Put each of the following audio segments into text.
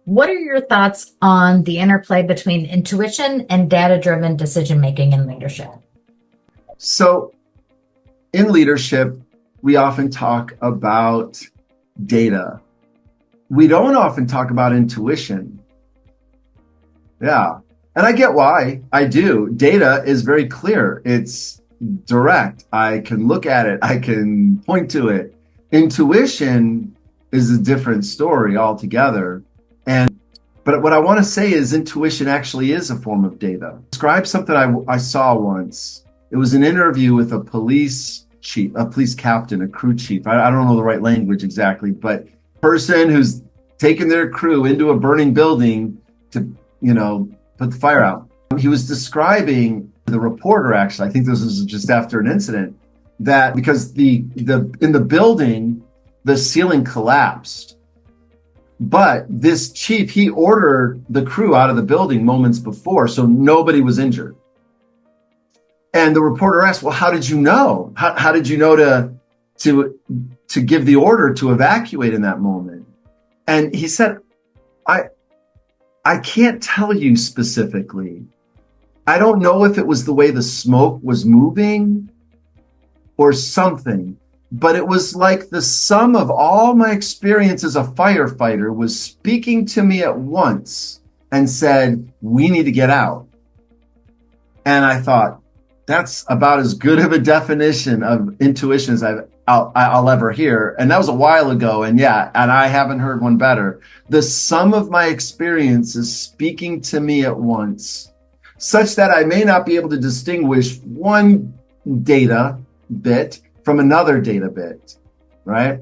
What are your thoughts on the interplay between intuition and data-driven decision making in leadership? So, in leadership, we often talk about data. We don't often talk about intuition. Yeah. And I get why. I do. Data is very clear. It's direct. I can look at it. I can point to it. Intuition is a different story altogether. But what I want to say is intuition actually is a form of data. Describe something I saw once. It was an interview with a police chief, a police captain, a crew chief. I don't know the right language exactly, but person who's taken their crew into a burning building to, put the fire out. He was describing the reporter, actually, I think this was just after an incident, that because the in the building, the ceiling collapsed. But this chief, he ordered the crew out of the building moments before, so nobody was injured. And the reporter asked, "Well, how did you know? How did you know to give the order to evacuate in that moment?" And he said, I can't tell you specifically. I don't know if it was the way the smoke was moving or something, but it was like the sum of all my experience as a firefighter was speaking to me at once and said, "We need to get out." And I thought, that's about as good of a definition of intuition as I'll ever hear. And that was a while ago. And I haven't heard one better. The sum of my experience is speaking to me at once, such that I may not be able to distinguish one data bit from another data bit, right?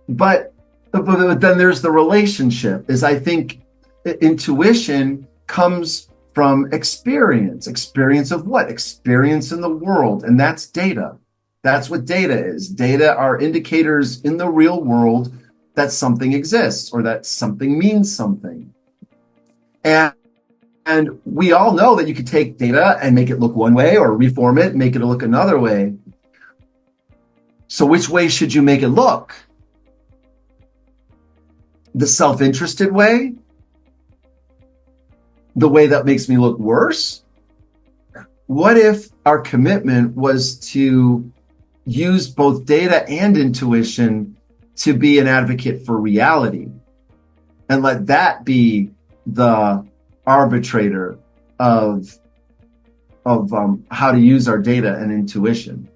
But then there's the relationship. Is I think intuition comes from experience. Experience of what? Experience in the world, and that's data. That's what data is. Data are indicators in the real world that something exists or that something means something. And we all know that you could take data and make it look one way or reform it, make it look another way. So which way should you make it look? The self-interested way? The way that makes me look worse? What if our commitment was to use both data and intuition to be an advocate for reality and let that be the arbitrator of how to use our data and intuition?